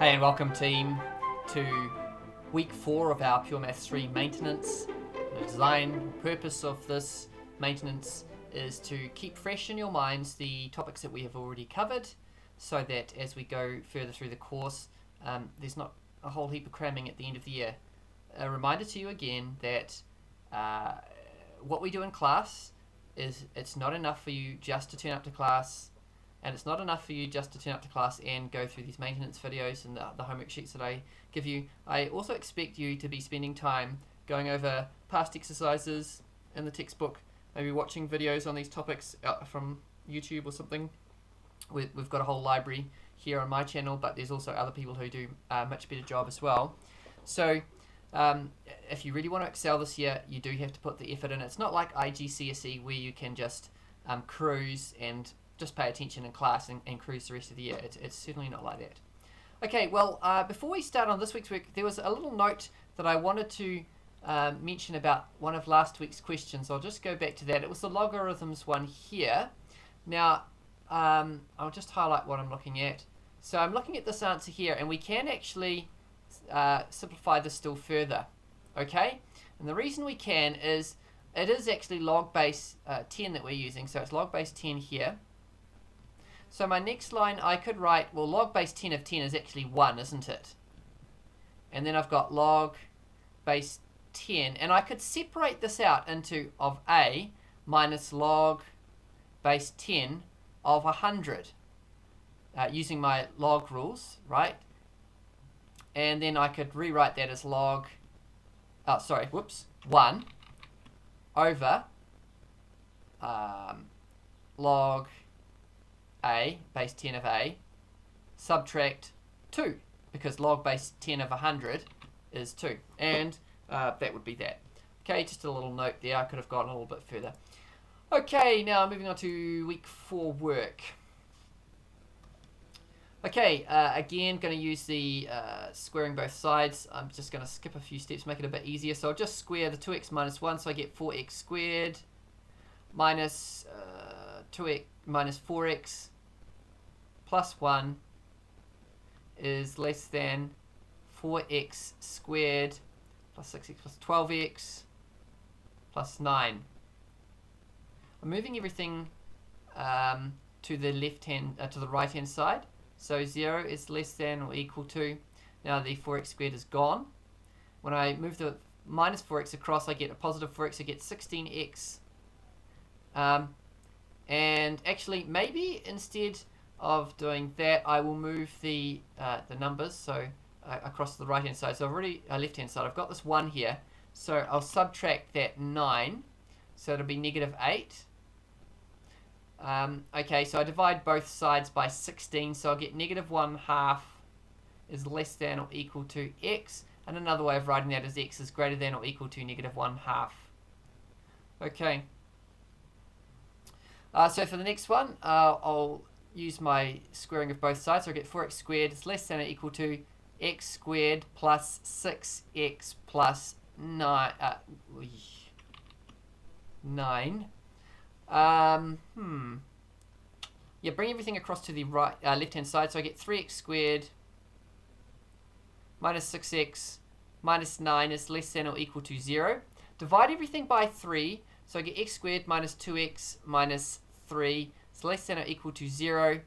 Hey and welcome team to week 4 of our Pure Maths 3 maintenance. The design purpose of this maintenance is to keep fresh in your minds the topics that we have already covered, so that as we go further through the course there's not a whole heap of cramming at the end of the year. A reminder to you again that what we do in class is it's not enough for you just to turn up to class, and it's not enough for you just to turn up to class and go through these maintenance videos and the homework sheets that I give you. I also expect you to be spending time going over past exercises in the textbook, maybe watching videos on these topics from YouTube or something. We've got a whole library here on my channel, but there's also other people who do a much better job as well. So if you really want to excel this year, you do have to put the effort in. It's not like IGCSE where you can just cruise and just pay attention in class and cruise the rest of the year. It's certainly not like that. Okay, well, before we start on this week's work, there was a little note that I wanted to mention about one of last week's questions. I'll just go back to that. It was the logarithms one here. Now, I'll just highlight what I'm looking at. So I'm looking at this answer here, and we can actually simplify this still further. Okay? And the reason we can is it is actually log base 10 that we're using. So it's log base 10 here. So my next line I could write, well, log base 10 of 10 is actually 1, isn't it? And then I've got log base 10. And I could separate this out into of A minus log base 10 of 100 using my log rules, right? And then I could rewrite that as 1 over log A, base 10 of A, subtract 2, because log base 10 of 100 is 2. And that would be that. Okay, just a little note there. I could have gone a little bit further. Okay, now moving on to week 4 work. Okay, again, going to use the squaring both sides. I'm just going to skip a few steps, make it a bit easier. So I'll just square the 2x minus 1, so I get 4x squared minus 2x minus 4x plus 1 is less than 4x squared plus 6x plus 12x plus 9. I'm moving everything to the to the right hand side. So 0 is less than or equal to, now the 4x squared is gone. When I move the minus 4x across, I get a positive 4x, I get 16x. And actually, maybe instead of doing that, I will move the numbers so across to the right hand side. So I've already left hand side. I've got this 1 here, so I'll subtract that 9, so it'll be negative 8. Okay, so I divide both sides by 16, so I'll get negative 1/2 is less than or equal to x, and another way of writing that is x is greater than or equal to negative 1/2. Okay. So for the next one, I'll use my squaring of both sides. So I get 4x squared is less than or equal to x squared plus 6x plus 9. Yeah, bring everything across to the right, left-hand side. So I get 3x squared minus 6x minus 9 is less than or equal to 0. Divide everything by 3. So I get x squared minus 2x minus 3 is less than or equal to 0.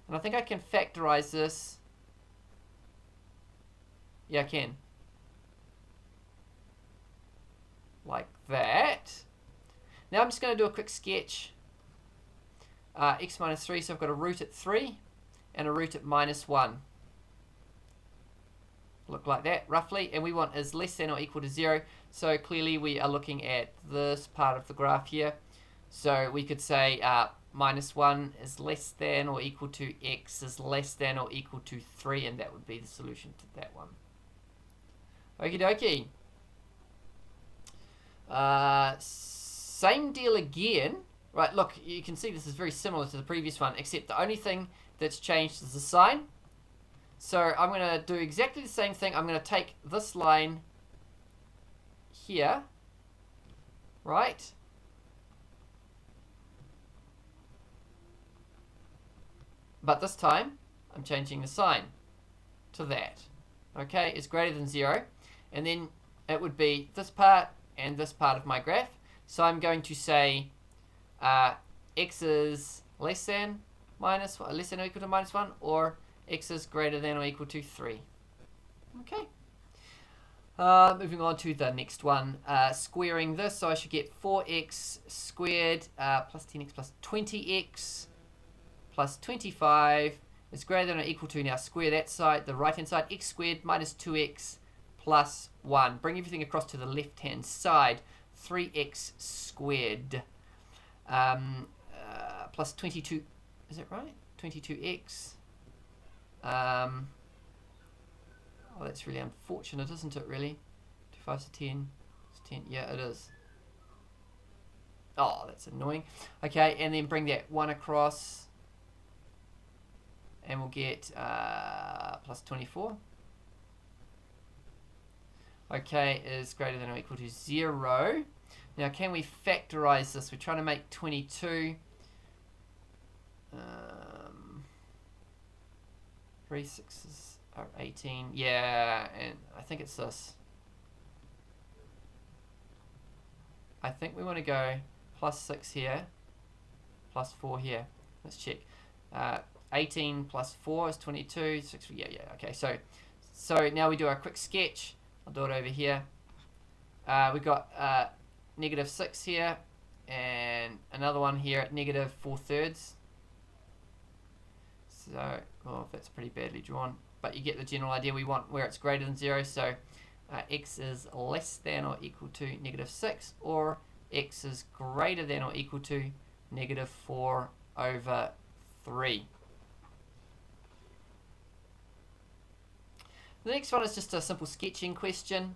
And I think I can factorize this. Yeah, I can. Like that. Now I'm just going to do a quick sketch. X minus 3, so I've got a root at 3 and a root at minus 1. Look like that, roughly. And we want is less than or equal to 0. So clearly we are looking at this part of the graph here. So we could say minus 1 is less than or equal to x is less than or equal to 3, and that would be the solution to that one. Okie dokie. Same deal again. Right, look, you can see this is very similar to the previous one, except the only thing that's changed is the sign. So I'm going to do exactly the same thing. I'm going to take this line here, right? But this time, I'm changing the sign. to that, okay, is greater than 0. And then it would be this part and this part of my graph. So I'm going to say x is less than or equal to minus 1, or x is greater than or equal to 3. Okay. Moving on to the next one. Squaring this, so I should get 4x squared plus 10x plus 20x plus 25 is greater than or equal to, now square that side, the right hand side, x squared minus 2x plus 1. Bring everything across to the left hand side. 3x squared plus 22, is that right? 22x. Oh, that's really unfortunate, isn't it, really? 2 5s are 10. It's 10. Yeah, it is. Oh, that's annoying. Okay, and then bring that 1 across. And we'll get plus 24. Okay, is greater than or equal to 0. Now, can we factorize this? We're trying to make 22. 3 6s are 18. Yeah, and I think it's this. I think we want to go plus 6 here, plus 4 here. Let's check. 18 plus 4 is 22. 6, yeah, okay. So now we do our quick sketch. I'll do it over here. We've got negative 6 here, and another one here at negative 4/3. So, oh, that's pretty badly drawn, but you get the general idea. We want where it's greater than 0, so x is less than or equal to negative 6, or x is greater than or equal to negative 4/3. The next one is just a simple sketching question.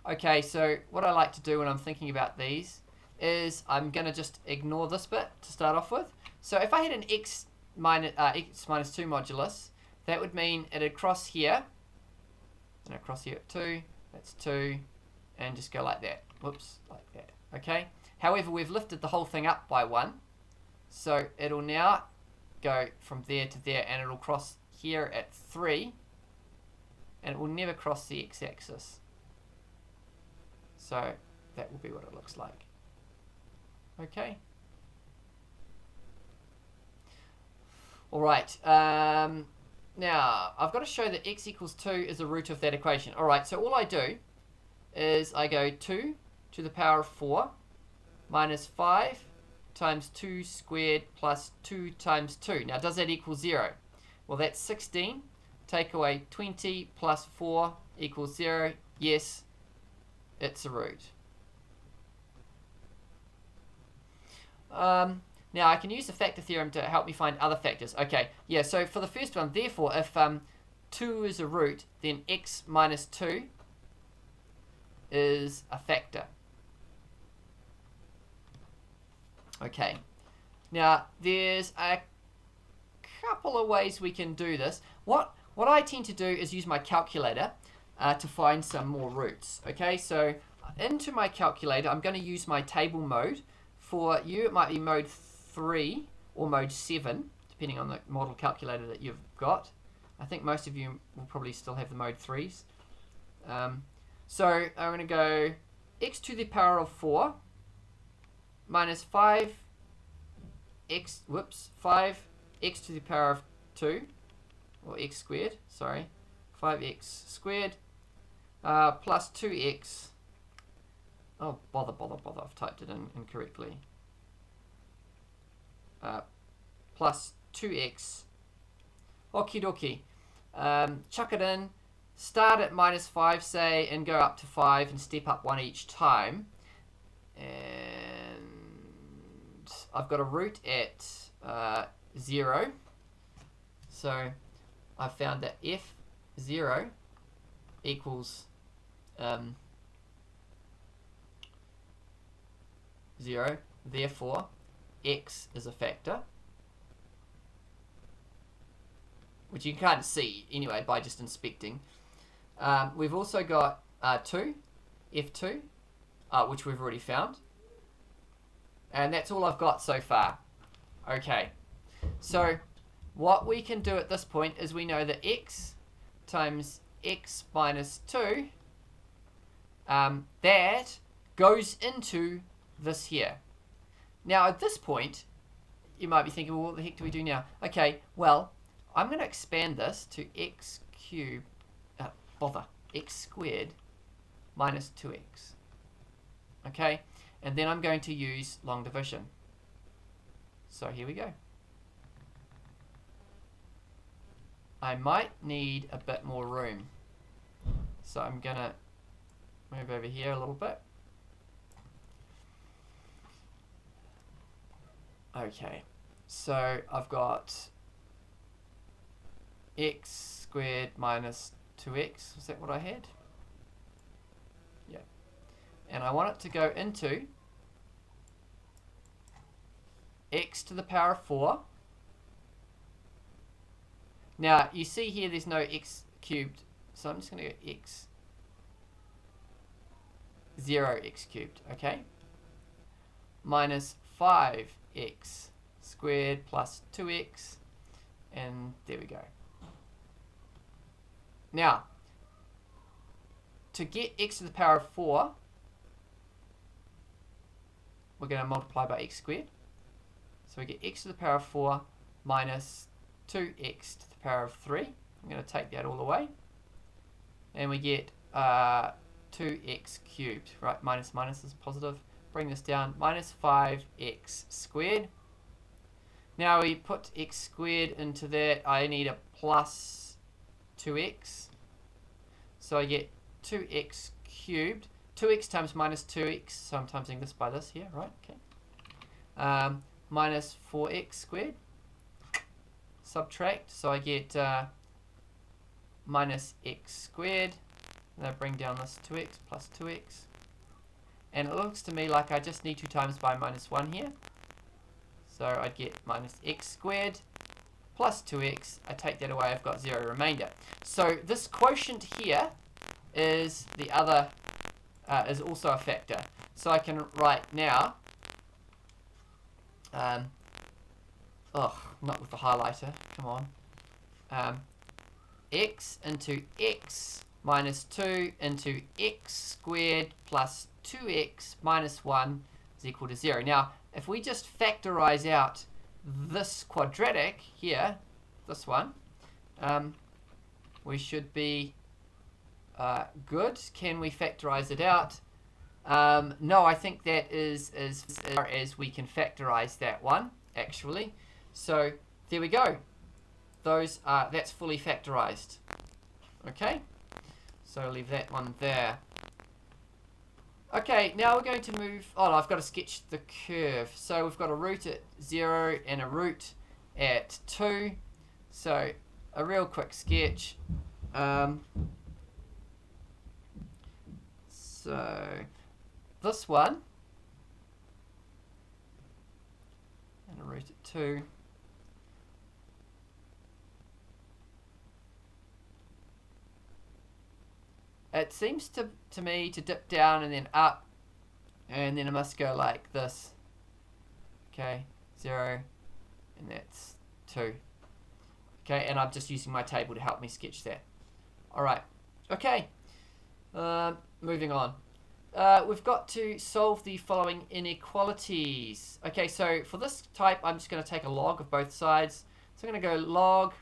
Okay, so what I like to do when I'm thinking about these is I'm going to just ignore this bit to start off with. So if I had an x minus 2 modulus, that would mean it'd cross here, and across here at 2, that's 2, and just go like that. Whoops, like that. Okay. However, we've lifted the whole thing up by 1, so it'll now go from there to there, and it'll cross here at 3, and it will never cross the x-axis. So that will be what it looks like. Okay. All right. Now, I've got to show that x equals 2 is the root of that equation. All right, so all I do is I go 2 to the power of 4 minus 5 times 2 squared plus 2 times 2. Now, does that equal 0? Well, that's 16. Take away 20 plus 4 equals 0. Yes, it's a root. Now, I can use the factor theorem to help me find other factors. Okay, yeah, so for the first one, therefore, if 2 is a root, then x minus 2 is a factor. Okay, now there's a couple of ways we can do this. What I tend to do is use my calculator to find some more roots. Okay, so into my calculator, I'm going to use my table mode. For you, it might be mode 3 or mode 7, depending on the model calculator that you've got. I think most of you will probably still have the mode 3s. So I'm going to go x to the power of 4 minus 5x to the power of 2, or x squared, sorry, 5x squared plus 2x. Oh, bother, I've typed it in incorrectly. Plus 2x. Okie dokie. Chuck it in. Start at minus 5, say, and go up to 5 and step up 1 each time. And I've got a root at 0. So I've found that f0 equals 0. Therefore, x is a factor, which you can kind of see anyway by just inspecting. We've also got 2, f2, which we've already found. And that's all I've got so far. Okay, so what we can do at this point is we know that x times x minus 2, that goes into this here. Now at this point, you might be thinking, well, what the heck do we do now? Okay, well, I'm going to expand this to x cubed, x squared minus 2x. Okay, and then I'm going to use long division. So here we go. I might need a bit more room. So I'm going to move over here a little bit. Okay, so I've got x squared minus 2x. Was that what I had? Yeah. And I want it to go into x to the power of 4. Now, you see here there's no x cubed, so I'm just going to go x, 0x cubed, okay? Minus 5x squared plus 2x, and there we go. Now, to get x to the power of 4, we're going to multiply by x squared. So we get x to the power of 4 minus 2x to the power of 3. I'm going to take that all away. And we get 2x cubed, right? Minus minus is positive. Bring this down, minus 5x squared. Now we put x squared into that. I need a plus 2x. So I get 2x cubed. 2x times minus 2x. So I'm timesing this by this here, right? Okay. Minus 4x squared. Subtract. So I get minus x squared. And I bring down this 2x plus 2x. And it looks to me like I just need 2 times by minus 1 here. So I'd get minus x squared plus 2x. I take that away, I've got 0 remainder. So this quotient here is the other, is also a factor. So I can write now, not with the highlighter, come on. X into x minus 2 into x squared plus 2x minus 1 is equal to 0. Now, if we just factorize out this quadratic here, this one, we should be good. Can we factorize it out? No, I think that is as far as we can factorize that one, actually. So there we go. Those are, that's fully factorized. Okay, so I'll leave that one there. Okay, now we're going to move. Oh, no, I've got to sketch the curve. So we've got a root at 0 and a root at 2. So a real quick sketch. So this one and a root at 2. It seems to me to dip down and then up, and then it must go like this. Okay, 0, and that's 2. Okay, and I'm just using my table to help me sketch that. Alright, okay, moving on. We've got to solve the following inequalities. Okay, so for this type, I'm just going to take a log of both sides. So I'm going to go log,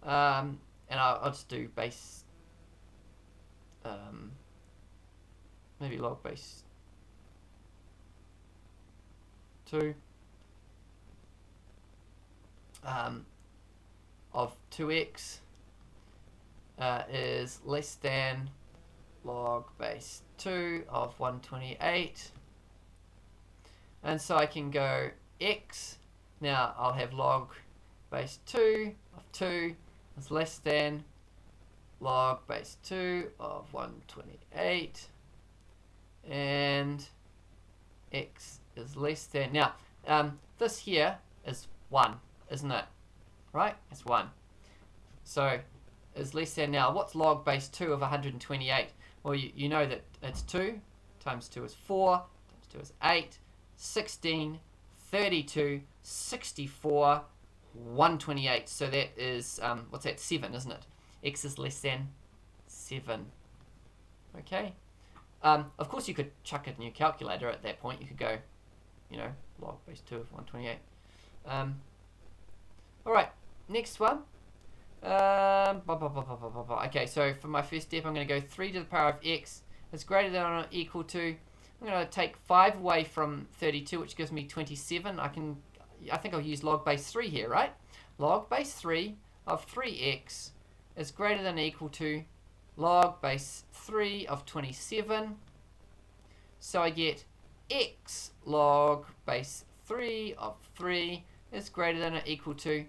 and I'll just do base. Maybe log base 2 of 2x is less than log base 2 of 128. And so I can go x. Now I'll have log base 2 of 2 is less than log base 2 of 128, and x is less than, now this here is 1, isn't it? Right, it's 1. So is less than, now what's log base 2 of 128? Well, you know that it's 2 times 2 is 4 times 2 is 8, 16, 32, 64, 128. So that is what's that, 7, isn't it? x is less than 7. Okay. Of course, you could chuck it in your calculator at that point. You could go, log base 2 of 128. All right, next one. Okay, so for my first step, I'm going to go 3 to the power of x is greater than or equal to. I'm going to take 5 away from 32, which gives me 27. I think I'll use log base 3 here, right? Log base 3 of 3x is greater than or equal to log base 3 of 27. So I get x log base 3 of 3 is greater than or equal to.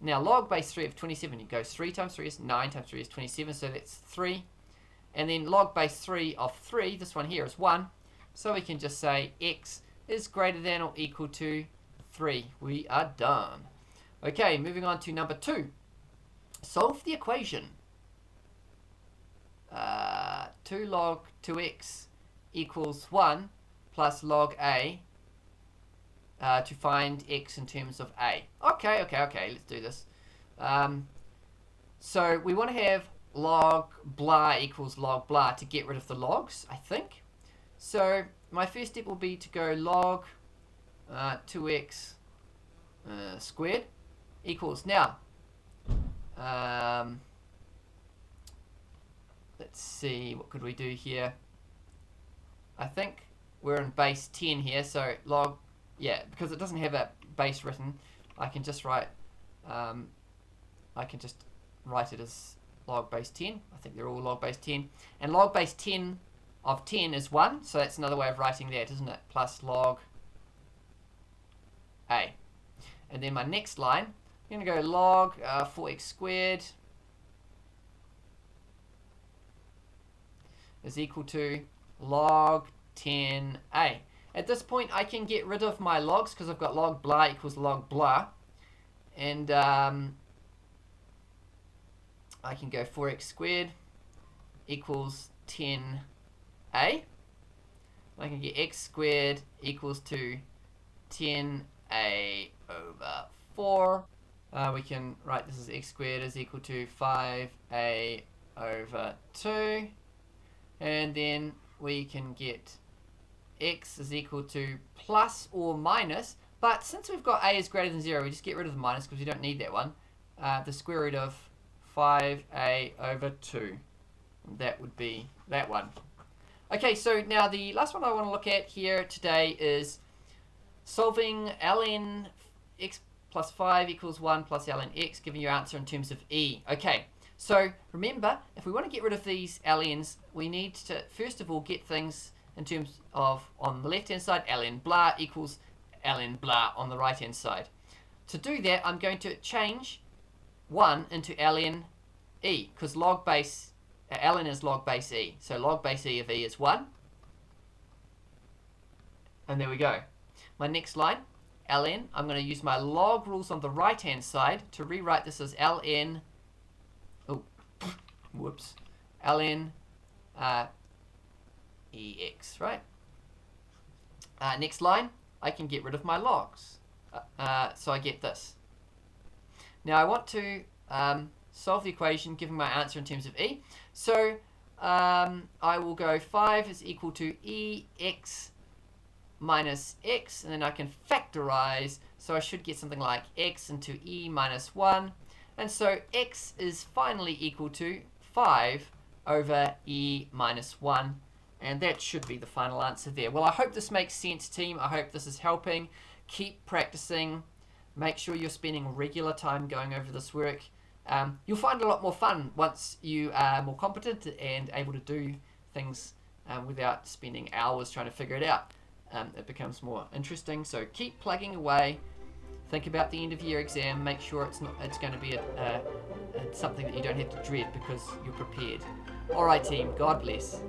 Now log base 3 of 27, it goes 3 times 3 is 9 times 3 is 27, so that's 3. And then log base 3 of 3, this one here is 1. So we can just say x is greater than or equal to 3. We are done. Okay, moving on to number 2. Solve the equation. 2 log 2x equals 1 plus log a to find x in terms of a. Okay, let's do this. So we want to have log blah equals log blah to get rid of the logs, I think. So my first step will be to go log 2x squared equals, now let's see, what could we do here? I think we're in base 10 here, so log, because it doesn't have a base written, I can just write it as log base 10. I think they're all log base 10. And log base 10 of 10 is 1, so that's another way of writing that, isn't it? Plus log a. And then my next line, I'm going to go log 4x squared is equal to log 10a. At this point, I can get rid of my logs because I've got log blah equals log blah. And I can go 4x squared equals 10a. I can get x squared equals to 10a over 4. We can write this as x squared is equal to 5a over 2. And then we can get x is equal to plus or minus, but since we've got a is greater than 0, we just get rid of the minus because we don't need that one. The square root of 5a over 2. That would be that one. Okay, so now the last one I want to look at here today is solving ln x plus 5 equals 1 plus ln x, giving your answer in terms of e. Okay, so remember, if we want to get rid of these ln's, we need to first of all get things in terms of, on the left hand side, ln blah equals ln blah on the right hand side. To do that, I'm going to change 1 into ln e, because log base ln is log base e. So log base e of e is 1. And there we go. My next line, ln, I'm going to use my log rules on the right hand side to rewrite this as ln, ln ex, right? Next line, I can get rid of my logs. So I get this. Now I want to solve the equation giving my answer in terms of e. So I will go 5 is equal to ex minus x, and then I can factorize, so I should get something like x into e minus 1. And so x is finally equal to 5 over e minus 1. And that should be the final answer there. Well, I hope this makes sense, team. I hope this is helping. Keep practicing. Make sure you're spending regular time going over this work. You'll find it a lot more fun once you are more competent and able to do things without spending hours trying to figure it out. It becomes more interesting. So keep plugging away. Think about the end of year exam. Make sure it's going to be something that you don't have to dread because you're prepared. All right, team. God bless.